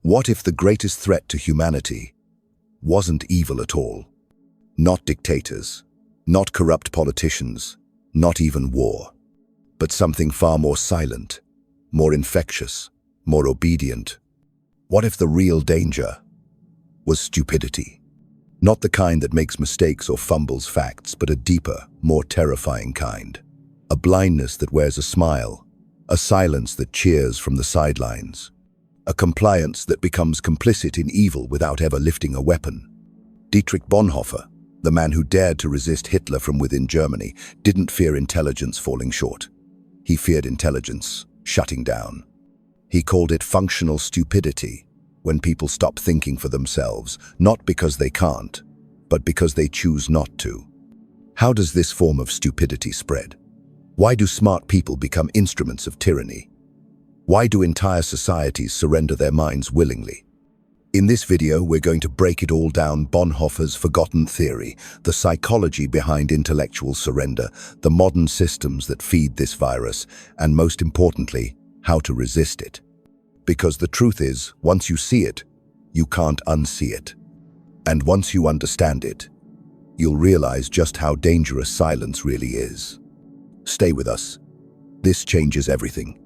What if the greatest threat to humanity wasn't evil at all? Not dictators, not corrupt politicians, not even war, but something far more silent, more infectious, more obedient. What if the real danger was stupidity? Not the kind that makes mistakes or fumbles facts, but a deeper, more terrifying kind. A blindness that wears a smile, a silence that cheers from the sidelines, a compliance that becomes complicit in evil without ever lifting a weapon. Dietrich Bonhoeffer, the man who dared to resist Hitler from within Germany, didn't fear intelligence falling short. He feared intelligence shutting down. He called it functional stupidity, when people stop thinking for themselves, not because they can't, but because they choose not to. How does this form of stupidity spread? Why do smart people become instruments of tyranny? Why do entire societies surrender their minds willingly? In this video, we're going to break it all down: Bonhoeffer's forgotten theory, the psychology behind intellectual surrender, the modern systems that feed this virus, and most importantly, how to resist it. Because the truth is, once you see it, you can't unsee it. And once you understand it, you'll realize just how dangerous silence really is. Stay with us. This changes everything.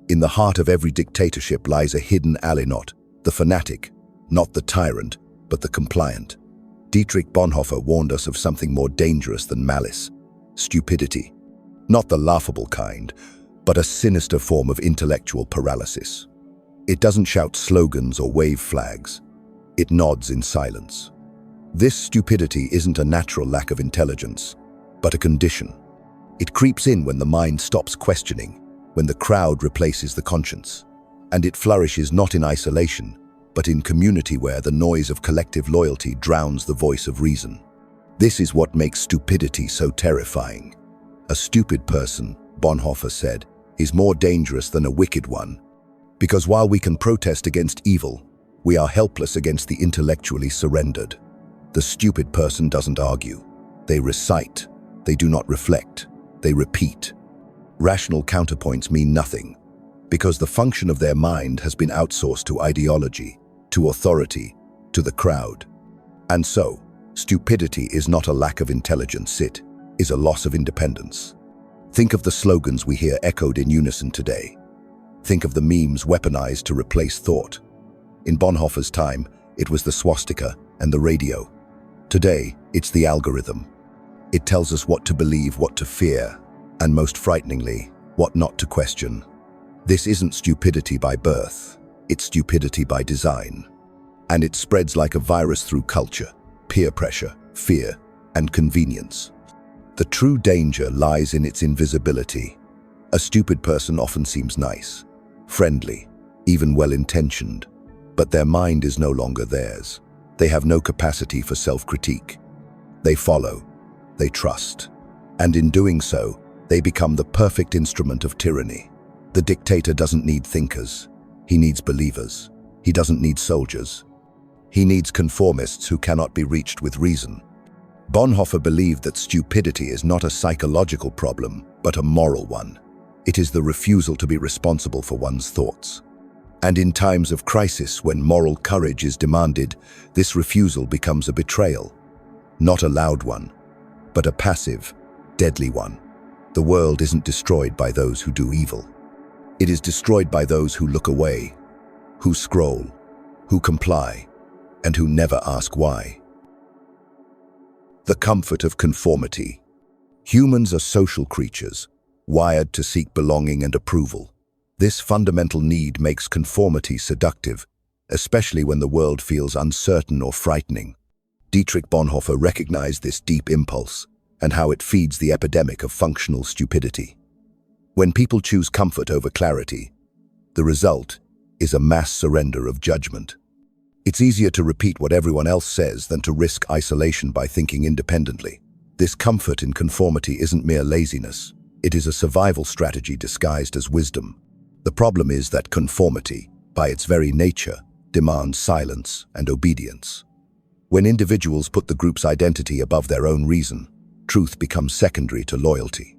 In the heart of every dictatorship lies a hidden allignot, the fanatic, not the tyrant, but the compliant. Dietrich Bonhoeffer warned us of something more dangerous than malice: stupidity. Not the laughable kind, but a sinister form of intellectual paralysis. It doesn't shout slogans or wave flags. It nods in silence. This stupidity isn't a natural lack of intelligence, but a condition. It creeps in when the mind stops questioning, when the crowd replaces the conscience. And it flourishes not in isolation, but in community where the noise of collective loyalty drowns the voice of reason. This is what makes stupidity so terrifying. A stupid person, Bonhoeffer said, is more dangerous than a wicked one, because while we can protest against evil, we are helpless against the intellectually surrendered. The stupid person doesn't argue. They recite. They do not reflect. They repeat. Rational counterpoints mean nothing, because the function of their mind has been outsourced to ideology, to authority, to the crowd. And so, stupidity is not a lack of intelligence, it is a loss of independence. Think of the slogans we hear echoed in unison today. Think of the memes weaponized to replace thought. In Bonhoeffer's time, it was the swastika and the radio. Today, it's the algorithm. It tells us what to believe, what to fear, and most frighteningly, what not to question. This isn't stupidity by birth, it's stupidity by design. And it spreads like a virus through culture, peer pressure, fear, and convenience. The true danger lies in its invisibility. A stupid person often seems nice, friendly, even well-intentioned, but their mind is no longer theirs. They have no capacity for self-critique. They follow, they trust, and in doing so, they become the perfect instrument of tyranny. The dictator doesn't need thinkers. He needs believers. He doesn't need soldiers. He needs conformists who cannot be reached with reason. Bonhoeffer believed that stupidity is not a psychological problem, but a moral one. It is the refusal to be responsible for one's thoughts. And in times of crisis, when moral courage is demanded, this refusal becomes a betrayal. Not a loud one, but a passive, deadly one. The world isn't destroyed by those who do evil. It is destroyed by those who look away, who scroll, who comply, and who never ask why. The comfort of conformity. Humans are social creatures, wired to seek belonging and approval. This fundamental need makes conformity seductive, especially when the world feels uncertain or frightening. Dietrich Bonhoeffer recognized this deep impulse and how it feeds the epidemic of functional stupidity. When people choose comfort over clarity, the result is a mass surrender of judgment. It's easier to repeat what everyone else says than to risk isolation by thinking independently. This comfort in conformity isn't mere laziness. It is a survival strategy disguised as wisdom. The problem is that conformity, by its very nature, demands silence and obedience. When individuals put the group's identity above their own reason, truth becomes secondary to loyalty.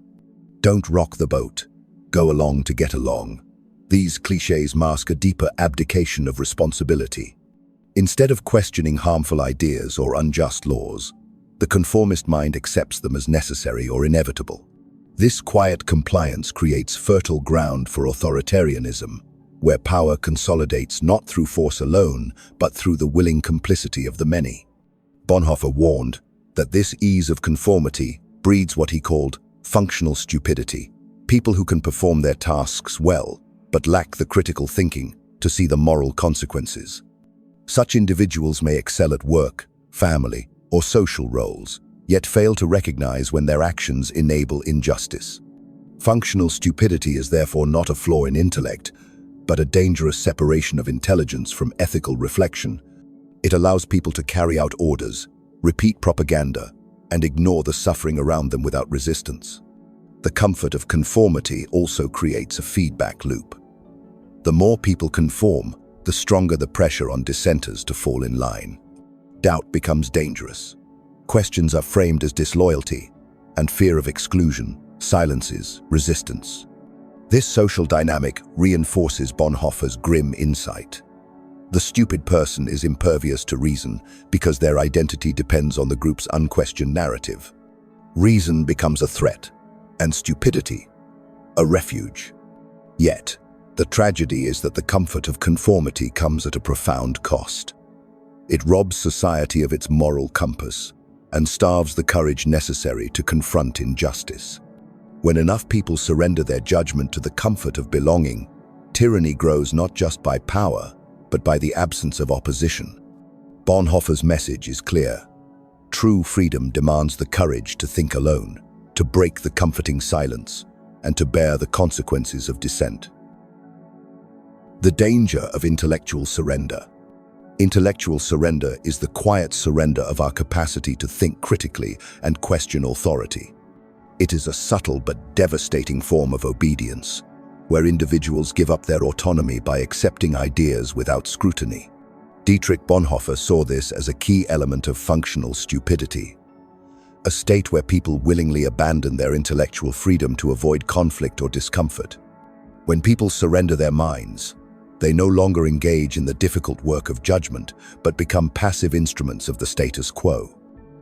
Don't rock the boat. Go along to get along. These cliches mask a deeper abdication of responsibility. Instead of questioning harmful ideas or unjust laws, the conformist mind accepts them as necessary or inevitable. This quiet compliance creates fertile ground for authoritarianism, where power consolidates not through force alone, but through the willing complicity of the many. Bonhoeffer warned that this ease of conformity breeds what he called functional stupidity, people who can perform their tasks well, but lack the critical thinking to see the moral consequences. Such individuals may excel at work, family, or social roles, yet fail to recognize when their actions enable injustice. Functional stupidity is therefore not a flaw in intellect, but a dangerous separation of intelligence from ethical reflection. It allows people to carry out orders, repeat propaganda, and ignore the suffering around them without resistance. The comfort of conformity also creates a feedback loop. The more people conform, the stronger the pressure on dissenters to fall in line. Doubt becomes dangerous. Questions are framed as disloyalty, and fear of exclusion silences resistance. This social dynamic reinforces Bonhoeffer's grim insight. The stupid person is impervious to reason because their identity depends on the group's unquestioned narrative. Reason becomes a threat, and stupidity a refuge. Yet, the tragedy is that the comfort of conformity comes at a profound cost. It robs society of its moral compass and starves the courage necessary to confront injustice. When enough people surrender their judgment to the comfort of belonging, tyranny grows not just by power, but by the absence of opposition. Bonhoeffer's message is clear. True freedom demands the courage to think alone, to break the comforting silence, and to bear the consequences of dissent. The danger of intellectual surrender. Intellectual surrender is the quiet surrender of our capacity to think critically and question authority. It is a subtle but devastating form of obedience, where individuals give up their autonomy by accepting ideas without scrutiny. Dietrich Bonhoeffer saw this as a key element of functional stupidity, a state where people willingly abandon their intellectual freedom to avoid conflict or discomfort. When people surrender their minds, they no longer engage in the difficult work of judgment, but become passive instruments of the status quo.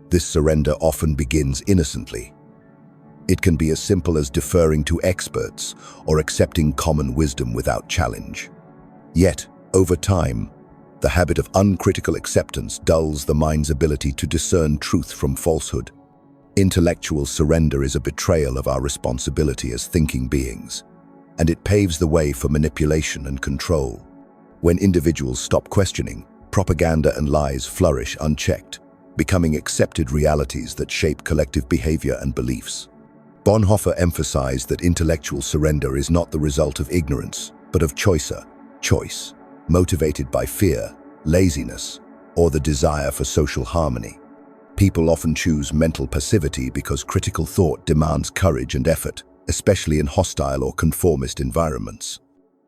This surrender often begins innocently. It can be as simple as deferring to experts or accepting common wisdom without challenge. Yet, over time, the habit of uncritical acceptance dulls the mind's ability to discern truth from falsehood. Intellectual surrender is a betrayal of our responsibility as thinking beings, and it paves the way for manipulation and control. When individuals stop questioning, propaganda and lies flourish unchecked, becoming accepted realities that shape collective behavior and beliefs. Bonhoeffer emphasized that intellectual surrender is not the result of ignorance, but of choice, motivated by fear, laziness, or the desire for social harmony. People often choose mental passivity because critical thought demands courage and effort, especially in hostile or conformist environments.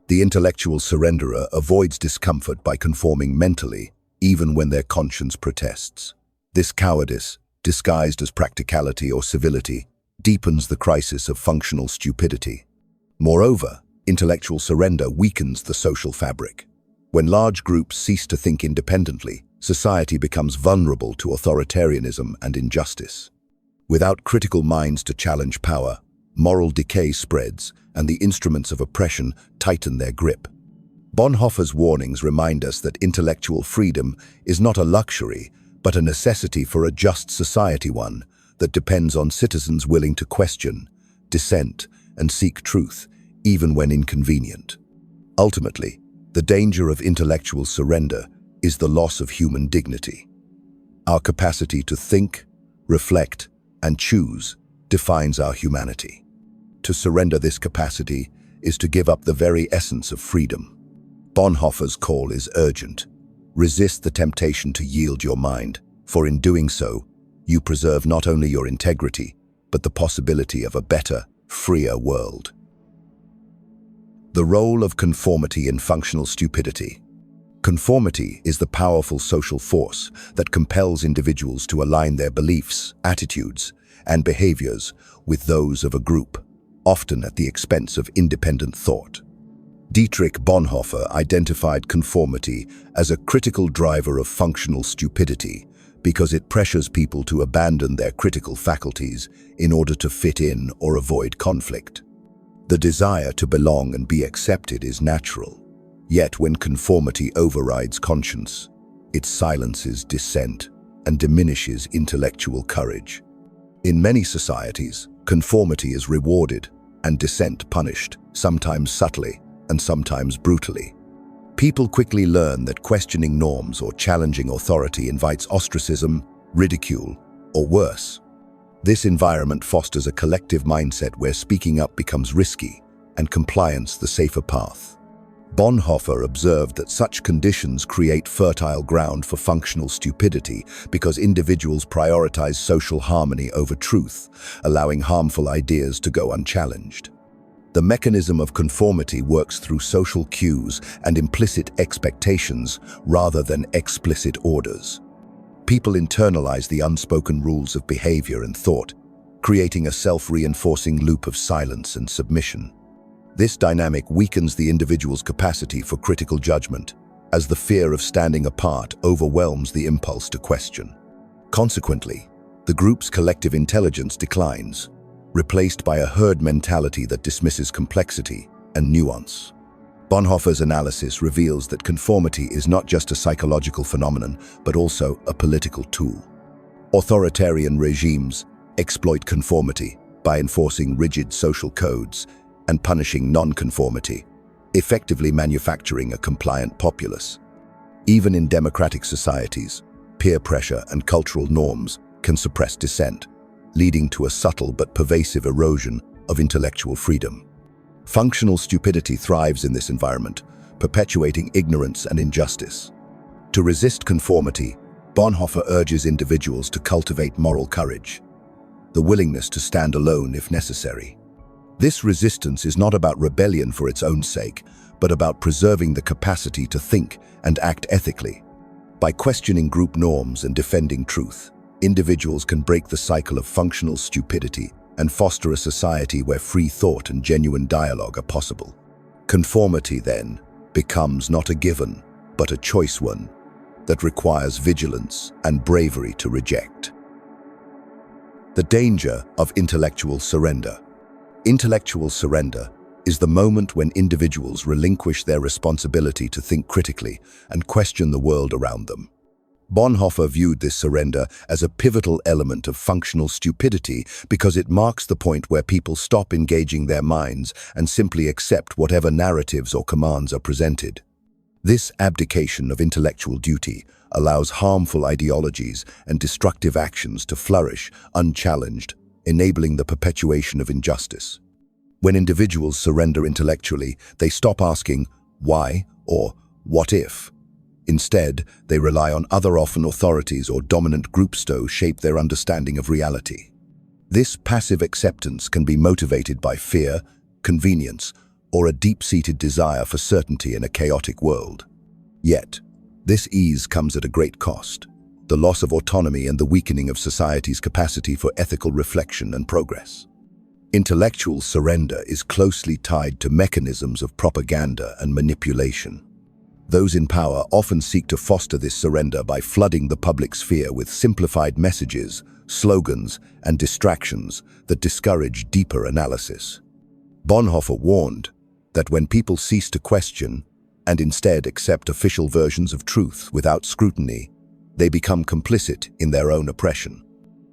The intellectual surrenderer avoids discomfort by conforming mentally, even when their conscience protests. This cowardice, disguised as practicality or civility, deepens the crisis of functional stupidity. Moreover, intellectual surrender weakens the social fabric. When large groups cease to think independently, society becomes vulnerable to authoritarianism and injustice. Without critical minds to challenge power, moral decay spreads, and the instruments of oppression tighten their grip. Bonhoeffer's warnings remind us that intellectual freedom is not a luxury, but a necessity for a just society, one that depends on citizens willing to question, dissent, and seek truth, even when inconvenient. Ultimately, the danger of intellectual surrender is the loss of human dignity. Our capacity to think, reflect, and choose defines our humanity. To surrender this capacity is to give up the very essence of freedom. Bonhoeffer's call is urgent. Resist the temptation to yield your mind, for in doing so, you preserve not only your integrity, but the possibility of a better, freer world. The role of conformity in functional stupidity. Conformity is the powerful social force that compels individuals to align their beliefs, attitudes, and behaviors with those of a group, often at the expense of independent thought. Dietrich Bonhoeffer identified conformity as a critical driver of functional stupidity because it pressures people to abandon their critical faculties in order to fit in or avoid conflict. The desire to belong and be accepted is natural. Yet when conformity overrides conscience, it silences dissent and diminishes intellectual courage. In many societies, conformity is rewarded and dissent punished, sometimes subtly and sometimes brutally. People quickly learn that questioning norms or challenging authority invites ostracism, ridicule, or worse. This environment fosters a collective mindset where speaking up becomes risky and compliance the safer path. Bonhoeffer observed that such conditions create fertile ground for functional stupidity because individuals prioritize social harmony over truth, allowing harmful ideas to go unchallenged. The mechanism of conformity works through social cues and implicit expectations rather than explicit orders. People internalize the unspoken rules of behavior and thought, creating a self-reinforcing loop of silence and submission. This dynamic weakens the individual's capacity for critical judgment, as the fear of standing apart overwhelms the impulse to question. Consequently, the group's collective intelligence declines, replaced by a herd mentality that dismisses complexity and nuance. Bonhoeffer's analysis reveals that conformity is not just a psychological phenomenon, but also a political tool. Authoritarian regimes exploit conformity by enforcing rigid social codes and punishing non-conformity, effectively manufacturing a compliant populace. Even in democratic societies, peer pressure and cultural norms can suppress dissent, leading to a subtle but pervasive erosion of intellectual freedom. Functional stupidity thrives in this environment, perpetuating ignorance and injustice. To resist conformity, Bonhoeffer urges individuals to cultivate moral courage, the willingness to stand alone if necessary. This resistance is not about rebellion for its own sake, but about preserving the capacity to think and act ethically. By questioning group norms and defending truth, individuals can break the cycle of functional stupidity and foster a society where free thought and genuine dialogue are possible. Conformity, then, becomes not a given, but a choice one that requires vigilance and bravery to reject. The danger of intellectual surrender. Intellectual surrender is the moment when individuals relinquish their responsibility to think critically and question the world around them. Bonhoeffer viewed this surrender as a pivotal element of functional stupidity because it marks the point where people stop engaging their minds and simply accept whatever narratives or commands are presented. This abdication of intellectual duty allows harmful ideologies and destructive actions to flourish unchallenged, enabling the perpetuation of injustice. When individuals surrender intellectually, they stop asking why or what if. Instead, they rely on other often authorities or dominant groups to shape their understanding of reality. This passive acceptance can be motivated by fear, convenience, or a deep-seated desire for certainty in a chaotic world. Yet, this ease comes at a great cost: the loss of autonomy and the weakening of society's capacity for ethical reflection and progress. Intellectual surrender is closely tied to mechanisms of propaganda and manipulation. Those in power often seek to foster this surrender by flooding the public sphere with simplified messages, slogans, and distractions that discourage deeper analysis. Bonhoeffer warned that when people cease to question and instead accept official versions of truth without scrutiny, they become complicit in their own oppression.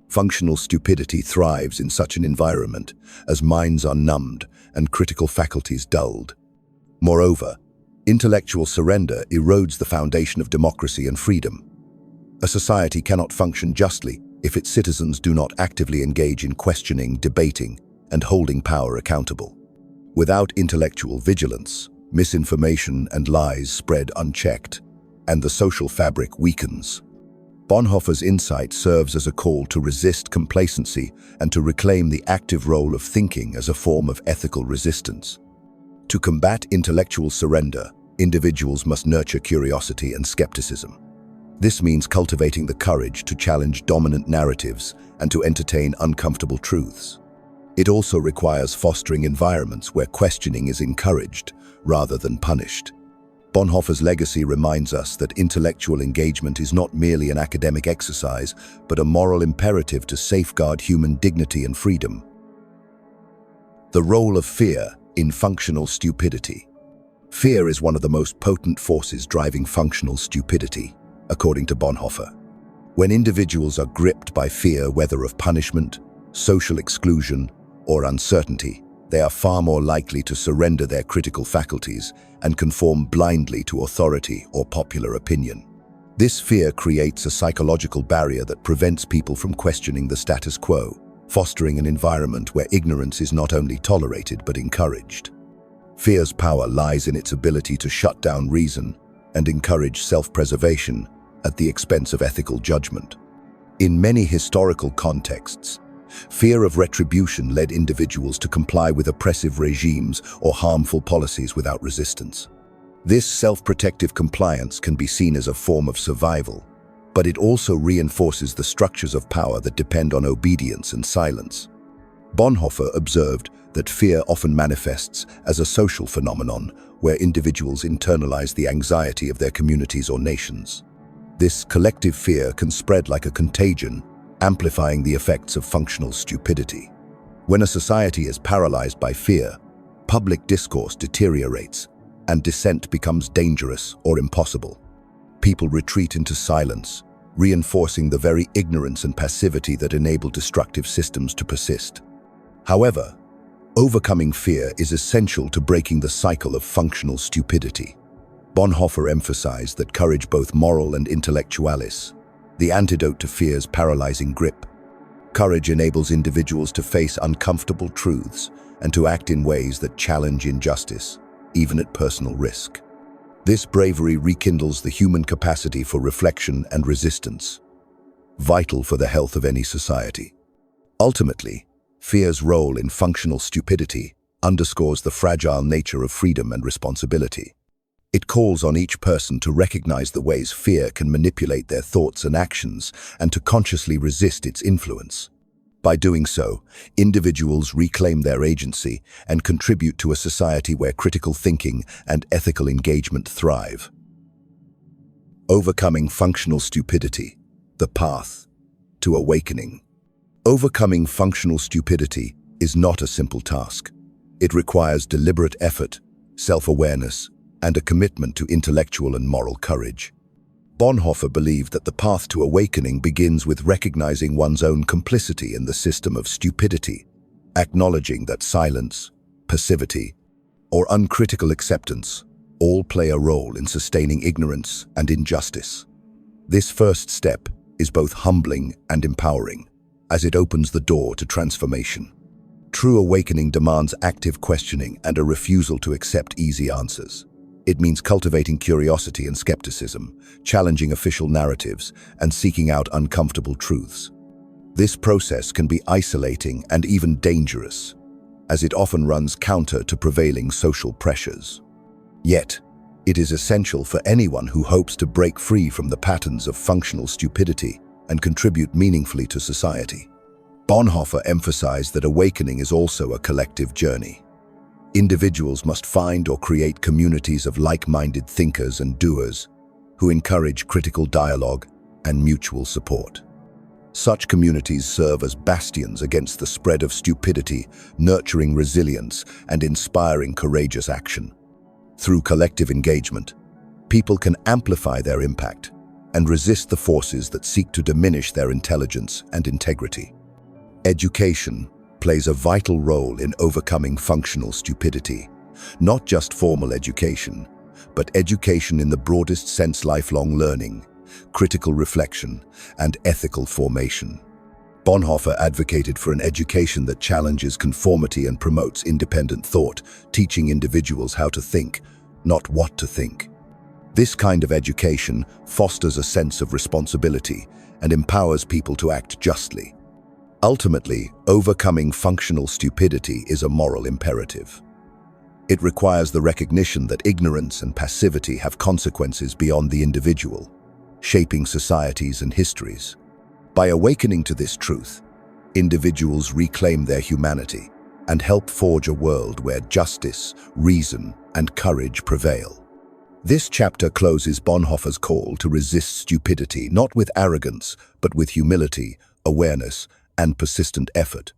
Functional stupidity thrives in such an environment as minds are numbed and critical faculties dulled. Moreover, intellectual surrender erodes the foundation of democracy and freedom. A society cannot function justly if its citizens do not actively engage in questioning, debating, and holding power accountable. Without intellectual vigilance, misinformation and lies spread unchecked, and the social fabric weakens. Bonhoeffer's insight serves as a call to resist complacency and to reclaim the active role of thinking as a form of ethical resistance. To combat intellectual surrender, individuals must nurture curiosity and skepticism. This means cultivating the courage to challenge dominant narratives and to entertain uncomfortable truths. It also requires fostering environments where questioning is encouraged, rather than punished. Bonhoeffer's legacy reminds us that intellectual engagement is not merely an academic exercise, but a moral imperative to safeguard human dignity and freedom. The role of fear in functional stupidity. Fear is one of the most potent forces driving functional stupidity, according to Bonhoeffer. When individuals are gripped by fear, whether of punishment, social exclusion, or uncertainty, they are far more likely to surrender their critical faculties and conform blindly to authority or popular opinion. This fear creates a psychological barrier that prevents people from questioning the status quo, fostering an environment where ignorance is not only tolerated but encouraged. Fear's power lies in its ability to shut down reason and encourage self-preservation at the expense of ethical judgment. In many historical contexts, fear of retribution led individuals to comply with oppressive regimes or harmful policies without resistance. This self-protective compliance can be seen as a form of survival, but it also reinforces the structures of power that depend on obedience and silence. Bonhoeffer observed that fear often manifests as a social phenomenon where individuals internalize the anxiety of their communities or nations. This collective fear can spread like a contagion, amplifying the effects of functional stupidity. When a society is paralyzed by fear, public discourse deteriorates and dissent becomes dangerous or impossible. People retreat into silence, reinforcing the very ignorance and passivity that enable destructive systems to persist. However, overcoming fear is essential to breaking the cycle of functional stupidity. Bonhoeffer emphasized that courage, both moral and intellectualis, the antidote to fear's paralyzing grip. Courage enables individuals to face uncomfortable truths and to act in ways that challenge injustice, even at personal risk. This bravery rekindles the human capacity for reflection and resistance, vital for the health of any society. Ultimately, fear's role in functional stupidity underscores the fragile nature of freedom and responsibility. It calls on each person to recognize the ways fear can manipulate their thoughts and actions and to consciously resist its influence. By doing so, individuals reclaim their agency and contribute to a society where critical thinking and ethical engagement thrive. Overcoming functional stupidity, the path to awakening. Overcoming functional stupidity is not a simple task. It requires deliberate effort, self-awareness, and a commitment to intellectual and moral courage. Bonhoeffer believed that the path to awakening begins with recognizing one's own complicity in the system of stupidity, acknowledging that silence, passivity, or uncritical acceptance all play a role in sustaining ignorance and injustice. This first step is both humbling and empowering, as it opens the door to transformation. True awakening demands active questioning and a refusal to accept easy answers. It means cultivating curiosity and skepticism, challenging official narratives, and seeking out uncomfortable truths. This process can be isolating and even dangerous, as it often runs counter to prevailing social pressures. Yet, it is essential for anyone who hopes to break free from the patterns of functional stupidity and contribute meaningfully to society. Bonhoeffer emphasized that awakening is also a collective journey. Individuals must find or create communities of like-minded thinkers and doers who encourage critical dialogue and mutual support. Such communities serve as bastions against the spread of stupidity, nurturing resilience and inspiring courageous action. Through collective engagement, people can amplify their impact and resist the forces that seek to diminish their intelligence and integrity. Education plays a vital role in overcoming functional stupidity. Not just formal education, but education in the broadest sense: lifelong learning, critical reflection, and ethical formation. Bonhoeffer advocated for an education that challenges conformity and promotes independent thought, teaching individuals how to think, not what to think. This kind of education fosters a sense of responsibility and empowers people to act justly. Ultimately, overcoming functional stupidity is a moral imperative. It requires the recognition that ignorance and passivity have consequences beyond the individual, shaping societies and histories. By awakening to this truth, individuals reclaim their humanity and help forge a world where justice, reason, and courage prevail. This chapter closes Bonhoeffer's call to resist stupidity, not with arrogance, but with humility, awareness, and persistent effort.